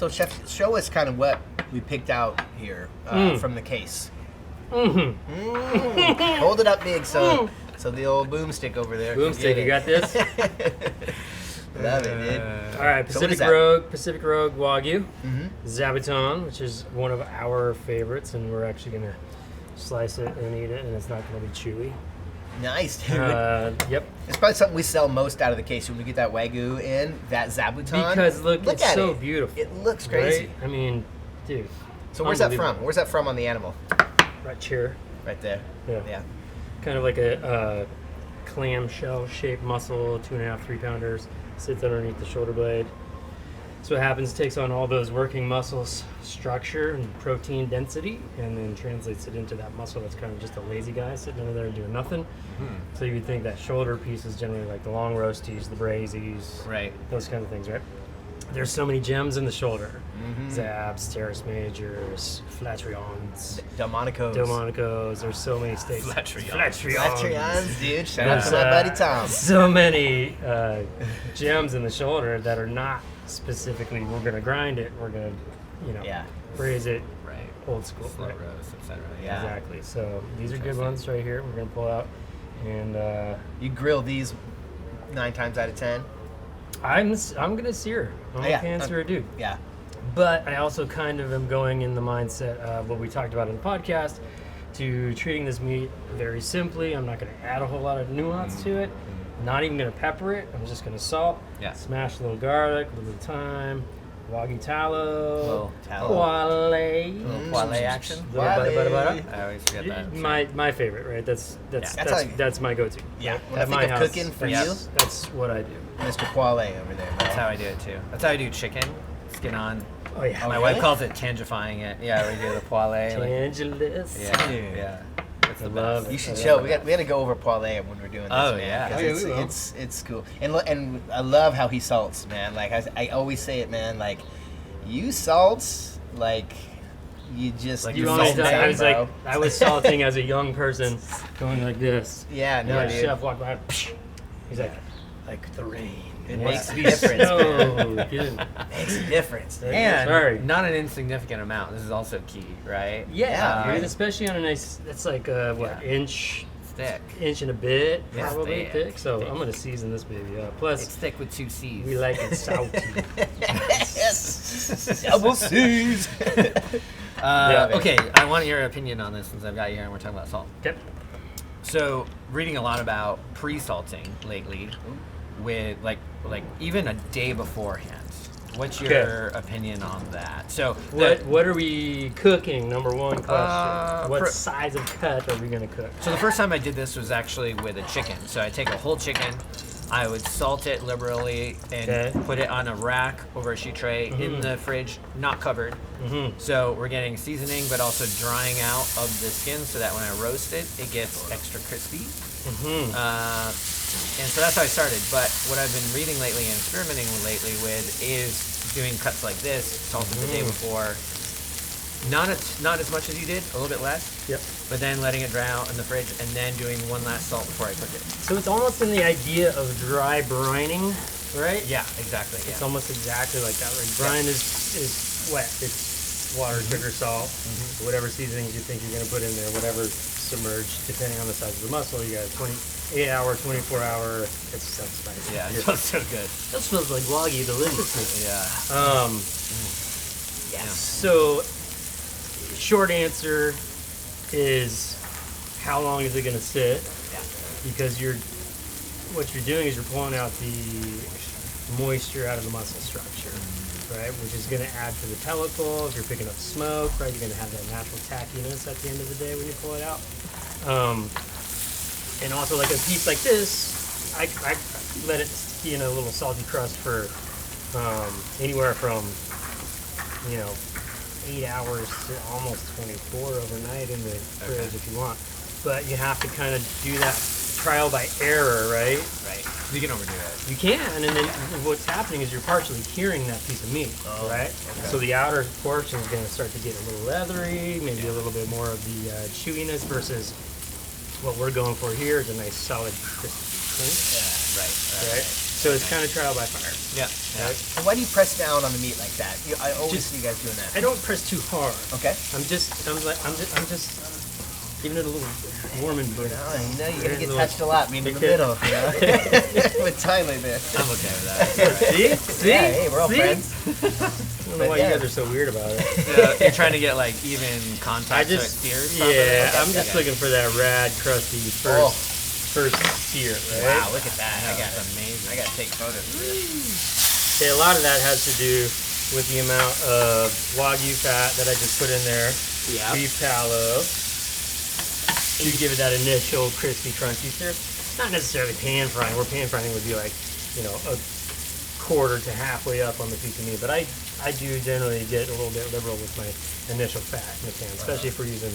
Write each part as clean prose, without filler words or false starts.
So, Chef, show us kind of what we picked out here from the case. Hold it up big so the old boomstick over there. Boomstick, you got this? Love it, dude. All right, Pacific Rogue Wagyu Zabuton, which is one of our favorites, and we're actually gonna slice it and eat it, and it's not gonna be chewy. Nice, dude. Yep. It's probably something we sell most out of the case when we get that Wagyu in, that Zabuton. Because look at it's so it. beautiful. It looks crazy. Right? I mean, dude. So where's that from? Where's that from on the animal? Right here. Right there. Yeah. Kind of like a clamshell-shaped muscle, 2.5, 3 pounders, sits underneath the shoulder blade. So what happens, takes on all those working muscles structure and protein density, and then translates it into that muscle that's kind of just a lazy guy sitting under there doing nothing. So you would think that shoulder piece is generally like the long roasties, the brazies, right? Those kinds of things, right? There's so many gems in the shoulder. Zabs, Terrace Majors, Flatrions, Delmonicos. There's so many steaks. Flatrions, dude. Shout out to my buddy Tom. So many gems in the shoulder that are not specifically, we're going to grind it, we're going to, braise it, old school. Slow roast, etc. Yeah. Exactly. So these are good ones right here. We're going to pull out. And you grill these 9 times out of 10? I'm gonna sear. I'm a pan searer dude. Yeah. But I also kind of am going in the mindset of what we talked about in the podcast, to treating this meat very simply. I'm not gonna add a whole lot of nuance to it. Not even gonna pepper it. I'm just gonna salt. Yeah. Smash a little garlic, a little thyme, Wagyu tallow, Poale action. I always forget that. My favorite, right? That's my go-to. Yeah. Right? When I think of cooking for you, that's what I do. Mr. Poale over there. That's how I do it too. That's how I do chicken, skin on. Oh yeah. My wife calls it tangifying it. Yeah, we do the poale. Tangeless. Yeah. It's the best. You should show. We got to go over Poale when we're doing this. Oh, man, yeah. It's cool. And I love how he salts, man. Like I always say it, man. Like you salts, like you just like do salt I was salting as a young person, going like this. Yeah, no, and dude. chef walked by. He's like the rain. It makes a difference. Makes a difference. And not an insignificant amount. This is also key, right? Yeah, dude, especially on a nice. It's like inch thick, inch and a bit, Yeah, probably thick. thick. So I'm gonna season this baby up. Plus, it's thick with 2 C's. we like it salty. Yes. Double C's. Okay, I want your opinion on this since I've got you here and we're talking about salt. Okay. So, reading a lot about pre-salting lately, with like even a day beforehand. What's your opinion on that? So, what are we cooking? Number one question. What size of cut are we gonna cook? So the first time I did this was actually with a chicken. So I take a whole chicken, I would salt it liberally and put it on a rack over a sheet tray in the fridge, not covered. So we're getting seasoning, but also drying out of the skin so that when I roast it, it gets extra crispy. And so that's how I started. But what I've been reading lately and experimenting lately with is doing cuts like this, salted the day before. Not as much as you did, a little bit less. Yep. But then letting it dry out in the fridge and then doing one last salt before I cook it. So it's almost in the idea of dry brining, right? Yeah, exactly. It's almost exactly like that. Like brine is wet. It's water, sugar, salt, whatever seasonings you think you're going to put in there, whatever submerged, depending on the size of the mussel. You got 28-hour, 24-hour. It sounds spicy. Yeah, it smells so good. That smells like Wagyu deliciousness. Yeah. So, short answer is, how long is it going to sit? Yeah. Because what you're doing is you're pulling out the moisture out of the muscle structure, right? Which is going to add to the pellicle. If you're picking up smoke, right, you're going to have that natural tackiness at the end of the day when you pull it out. And also, like a piece like this, I let it be in a little salty crust for anywhere from 8 hours to almost 24 overnight in the fridge if you want. But you have to kind of do that trial by error, right? Right. You can overdo it. You can, and then what's happening is you're partially curing that piece of meat, right? Okay. So the outer portion is going to start to get a little leathery, maybe a little bit more of the chewiness versus what we're going for here is a nice solid crispy. Yeah, right. So it's kind of trial by fire. Yeah. Right? And why do you press down on the meat like that? I always see you guys doing that. I don't press too hard. Okay. I'm just giving it a little warm and burn. Oh, you know, you're gonna get Little- touched a lot, maybe in the Okay. middle, you know? With Tyler there. I'm okay with that. See? See? Yeah, hey, we're all See? friends. I don't know But why yeah. you guys are so weird about it. You're trying to get like even I contact so it just, sears yeah, properly? I'm just looking for that rad, crusty first sear, right? Wow, look at that. I got That's amazing. I gotta take photos of this. Okay, a lot of that has to do with the amount of Wagyu fat that I just put in there. Yeah. Beef tallow. To give it that initial crispy, crunchy sear. Not necessarily pan frying. Where pan frying would be like, you know, a quarter to halfway up on the piece of meat. But I do generally get a little bit liberal with my initial fat in the pan, especially if we're using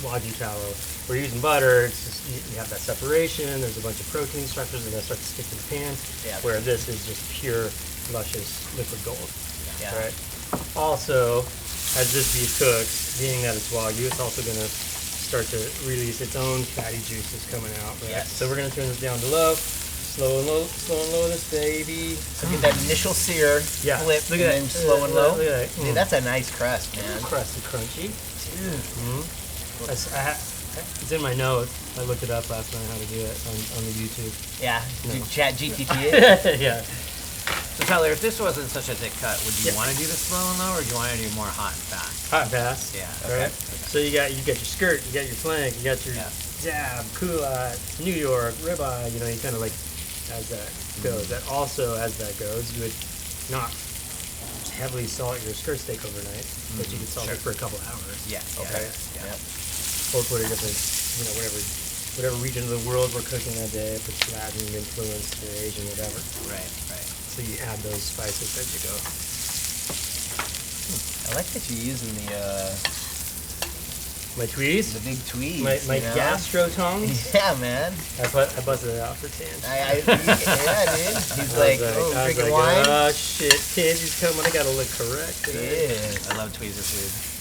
Wagyu tallow. We're using butter. It's just you have that separation. There's a bunch of protein structures that start to stick to the pan. Yeah. Where this is just pure, luscious liquid gold. Yeah. Right. Also, as this beef cooks, being that it's Wagyu, it's also going to start to release its own fatty juices coming out. Right? Yes. So we're going to turn this down to low. Slow and low this baby. So get that initial sear, Yeah. flip, Look and at then that. slow and low. Look at that. Dude, that's a nice crust, man. Crusty, crunchy. Dude. It's in my notes. I looked it up last night how to do it on the YouTube. Yeah. No. You chat GPT it? Yeah. So Tyler, if this wasn't such a thick cut, would you Yeah. want to do this slow and low, or do you want to do more hot and fast? Hot pass. Yeah. Right. So you got your skirt, you got your flank, you got your Yeah. jab, culotte, New York, ribeye. You know, you kind of like as that goes. That also as that goes, you would not heavily salt your skirt steak overnight, but you could salt it for a couple hours. Yeah. Okay. Yeah. Or put a different, you know, whatever region of the world we're cooking that day. If it's Latin influenced or Asian, whatever. Right. Right. So you add those spices as you go. I like that you're using My tweez, the big tweeze. my you know? gastro tongs. Yeah, man. I busted it out for Tan. Yeah, dude. He's like, oh, I was drinking like, wine. oh shit, Tansy's coming. I gotta look correct today. Yeah. I love tweezer food.